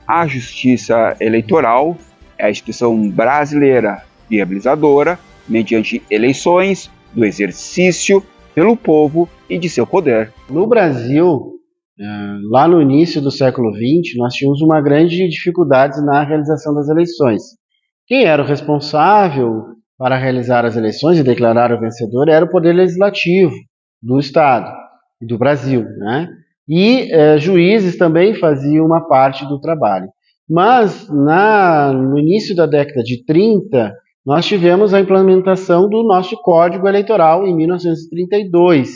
A Justiça Eleitoral é a instituição brasileira viabilizadora, mediante eleições, do exercício pelo povo e de seu poder. No Brasil, lá no início do século XX, nós tínhamos uma grande dificuldade na realização das eleições. Quem era o responsável para realizar as eleições e declarar o vencedor era o Poder Legislativo do Estado e do Brasil, né? E juízes também faziam uma parte do trabalho. Mas no início da década de 30, nós tivemos a implementação do nosso Código Eleitoral em 1932,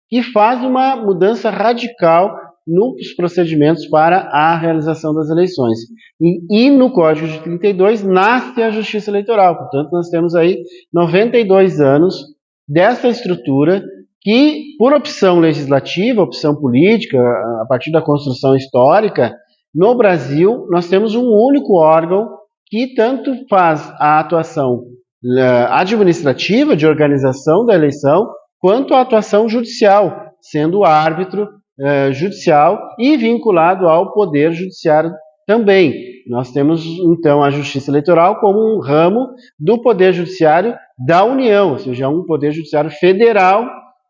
que faz uma mudança radical nos procedimentos para a realização das eleições. E no Código de 32 nasce a Justiça Eleitoral. Portanto, nós temos aí 92 anos dessa estrutura que, por opção legislativa, opção política, a partir da construção histórica, no Brasil, nós temos um único órgão que tanto faz a atuação administrativa de organização da eleição, quanto a atuação judicial, sendo árbitro judicial e vinculado ao Poder Judiciário também. Nós temos, então, a Justiça Eleitoral como um ramo do Poder Judiciário da União, ou seja, um Poder Judiciário federal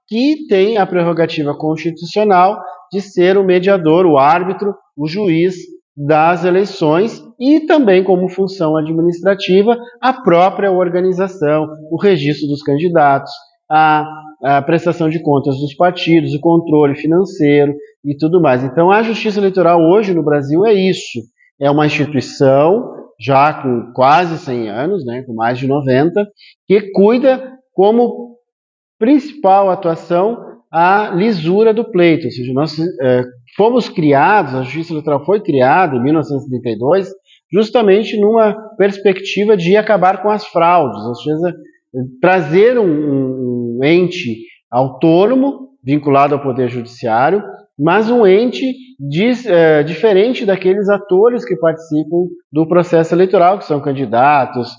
que tem a prerrogativa constitucional de ser o mediador, o árbitro, o juiz das eleições e também como função administrativa a própria organização, o registro dos candidatos, a prestação de contas dos partidos, o controle financeiro e tudo mais. Então, a Justiça Eleitoral hoje no Brasil é isso. É uma instituição, já com quase 100 anos, né, com mais de 90, que cuida como principal atuação a lisura do pleito. Ou seja, nós fomos criados, a Justiça Eleitoral foi criada em 1932, justamente numa perspectiva de acabar com as fraudes, ou seja, trazer um ente autônomo, vinculado ao Poder Judiciário, mas um ente diferente daqueles atores que participam do processo eleitoral, que são candidatos,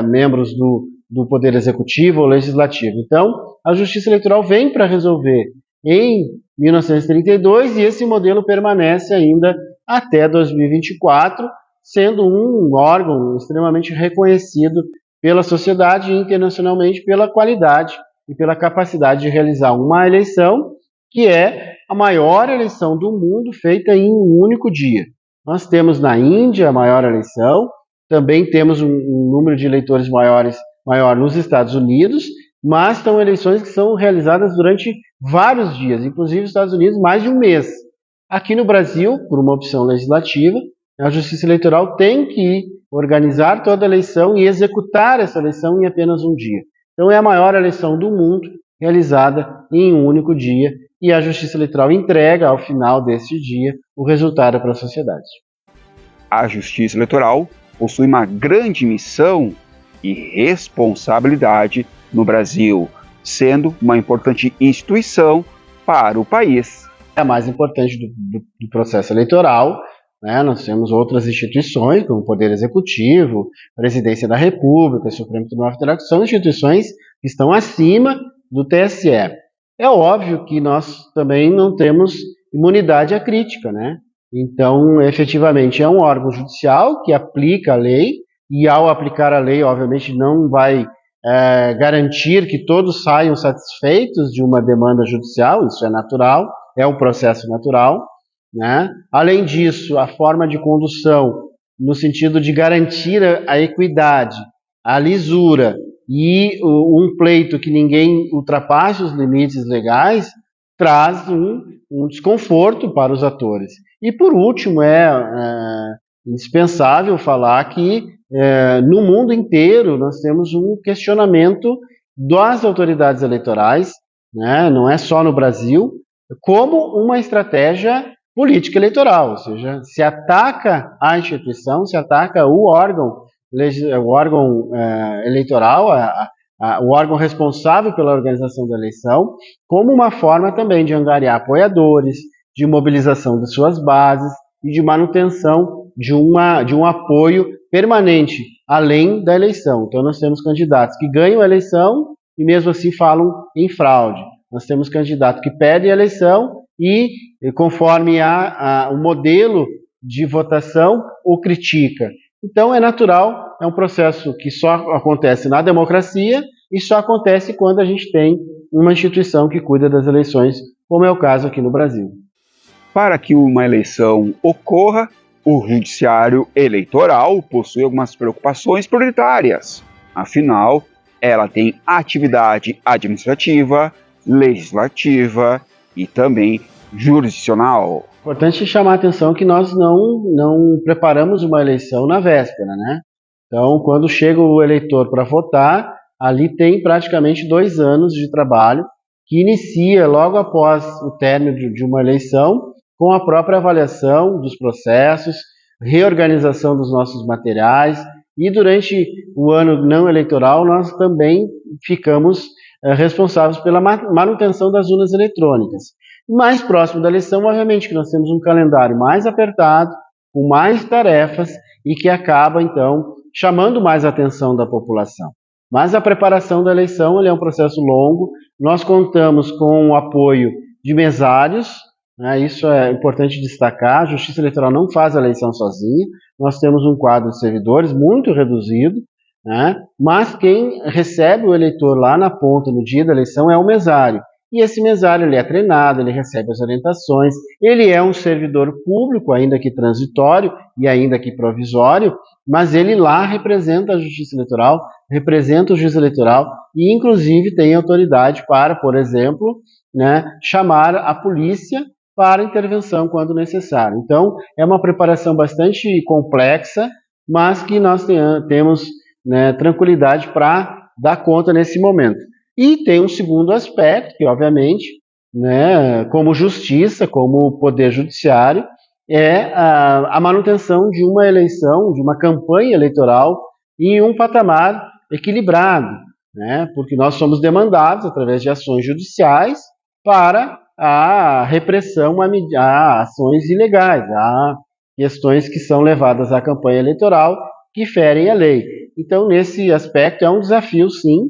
membros do Poder Executivo ou Legislativo. Então, a Justiça Eleitoral vem para resolver em 1932 e esse modelo permanece ainda até 2024, sendo um órgão extremamente reconhecido pela sociedade e internacionalmente pela qualidade e pela capacidade de realizar uma eleição que é a maior eleição do mundo feita em um único dia. Nós temos na Índia a maior eleição, também temos um número de eleitores maior nos Estados Unidos, mas são eleições que são realizadas durante vários dias, inclusive nos Estados Unidos mais de um mês. Aqui no Brasil, por uma opção legislativa, a Justiça Eleitoral tem que organizar toda a eleição e executar essa eleição em apenas um dia. Então é a maior eleição do mundo realizada em um único dia e a Justiça Eleitoral entrega ao final desse dia o resultado para a sociedade. A Justiça Eleitoral possui uma grande missão e responsabilidade no Brasil, sendo uma importante instituição para o país. É a mais importante do processo eleitoral, né? Nós temos outras instituições, como o Poder Executivo, Presidência da República, Supremo Tribunal Federal, que são instituições que estão acima do TSE. É óbvio que nós também não temos imunidade à crítica, né? Então, efetivamente, é um órgão judicial que aplica a lei, e ao aplicar a lei, obviamente, não vai garantir que todos saiam satisfeitos de uma demanda judicial, isso é natural, é um processo natural, né? Além disso, a forma de condução, no sentido de garantir a equidade, a lisura e um pleito que ninguém ultrapasse os limites legais, traz um desconforto para os atores. E, por último, é indispensável falar que no mundo inteiro nós temos um questionamento das autoridades eleitorais, né? Não é só no Brasil, como uma estratégia política eleitoral, ou seja, se ataca a instituição, se ataca o órgão eleitoral, o órgão responsável pela organização da eleição, como uma forma também de angariar apoiadores, de mobilização de suas bases e de manutenção de um apoio permanente, além da eleição. Então, nós temos candidatos que ganham a eleição e mesmo assim falam em fraude. Nós temos candidatos que pedem a eleição e, conforme o modelo de votação ou critica. Então é natural, é um processo que só acontece na democracia e só acontece quando a gente tem uma instituição que cuida das eleições, como é o caso aqui no Brasil. Para que uma eleição ocorra, o Judiciário Eleitoral possui algumas preocupações prioritárias. Afinal, ela tem atividade administrativa, legislativa e também jurisdicional. Importante chamar a atenção que nós não preparamos uma eleição na véspera, né? Então, quando chega o eleitor para votar, ali tem praticamente 2 anos de trabalho, que inicia logo após o término de uma eleição, com a própria avaliação dos processos, reorganização dos nossos materiais, e durante o ano não eleitoral nós também ficamos responsáveis pela manutenção das urnas eletrônicas. Mais próximo da eleição, obviamente, que nós temos um calendário mais apertado, com mais tarefas e que acaba, então, chamando mais a atenção da população. Mas a preparação da eleição é um processo longo. Nós contamos com o apoio de mesários, né? Isso é importante destacar. A Justiça Eleitoral não faz a eleição sozinha. Nós temos um quadro de servidores muito reduzido, né? Mas quem recebe o eleitor lá na ponta no dia da eleição é o mesário. E esse mesário ele é treinado, ele recebe as orientações, ele é um servidor público, ainda que transitório e ainda que provisório, mas ele lá representa a Justiça Eleitoral, representa o juiz eleitoral e inclusive tem autoridade para, por exemplo, né, chamar a polícia para intervenção quando necessário. Então, é uma preparação bastante complexa, mas que nós temos, né, tranquilidade para dar conta nesse momento. E tem um segundo aspecto, que obviamente, né, como justiça, como poder judiciário, é a manutenção de uma eleição, de uma campanha eleitoral em um patamar equilibrado, né, porque nós somos demandados, através de ações judiciais, para a repressão a ações ilegais, a questões que são levadas à campanha eleitoral que ferem a lei. Então, nesse aspecto, é um desafio, sim.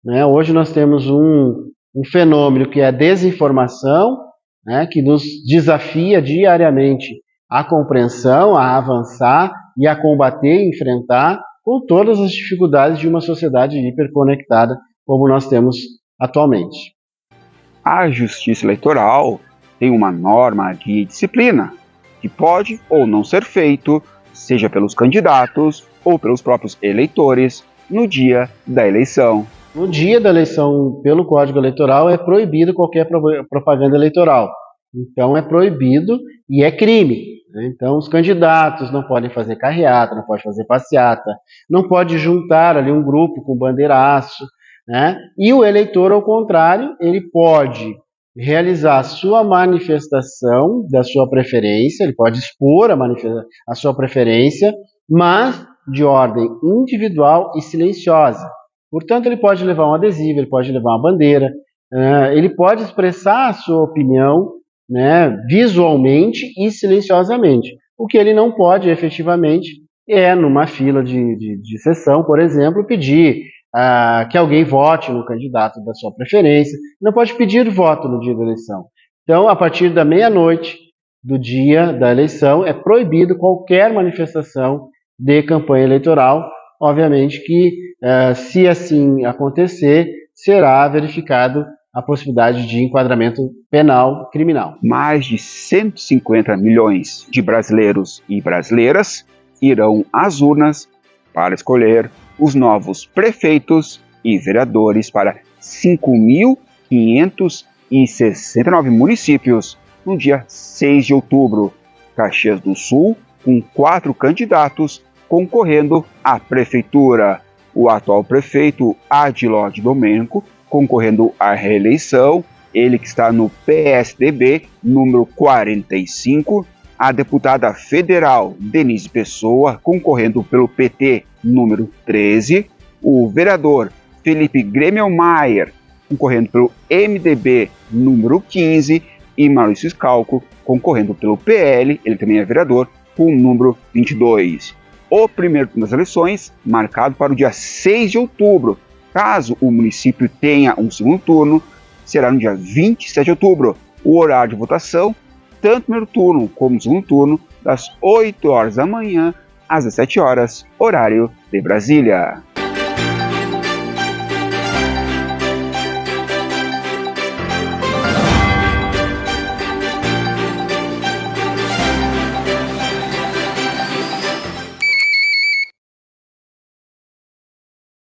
Né? Hoje nós temos um fenômeno que é a desinformação, né, que nos desafia diariamente à compreensão, a avançar e a combater e enfrentar com todas as dificuldades de uma sociedade hiperconectada como nós temos atualmente. A Justiça Eleitoral tem uma norma de disciplina que pode ou não ser feito, seja pelos candidatos ou pelos próprios eleitores, no dia da eleição. No dia da eleição, pelo Código Eleitoral, é proibido qualquer propaganda eleitoral. Então, é proibido e é crime. Né? Então, os candidatos não podem fazer carreata, não podem fazer passeata, não pode juntar ali um grupo com bandeiraço. Né? E o eleitor, ao contrário, ele pode realizar a sua manifestação da sua preferência, ele pode expor a sua preferência, mas de ordem individual e silenciosa. Portanto, ele pode levar um adesivo, ele pode levar uma bandeira, ele pode expressar a sua opinião, né, visualmente e silenciosamente. O que ele não pode, efetivamente, é, numa fila de sessão, por exemplo, pedir que alguém vote no candidato da sua preferência. Não pode pedir voto no dia da eleição. Então, a partir da meia-noite do dia da eleição, é proibido qualquer manifestação de campanha eleitoral. Obviamente que, se assim acontecer, será verificado a possibilidade de enquadramento penal criminal. Mais de 150 milhões de brasileiros e brasileiras irão às urnas para escolher os novos prefeitos e vereadores para 5.569 municípios no dia 6 de outubro. Caxias do Sul, com 4 candidatos concorrendo à prefeitura. O atual prefeito Adilode Domênico concorrendo à reeleição, ele que está no PSDB, número 45, a deputada federal Denise Pessoa concorrendo pelo PT, número 13, o vereador Felipe Grêmio-Mayer concorrendo pelo MDB, número 15, e Maurício Scalco concorrendo pelo PL, ele também é vereador, com o número 22. O primeiro turno das eleições, marcado para o dia 6 de outubro. Caso o município tenha um segundo turno, será no dia 27 de outubro. O horário de votação tanto primeiro turno como segundo turno, das 8 horas da manhã às 17 horas, horário de Brasília.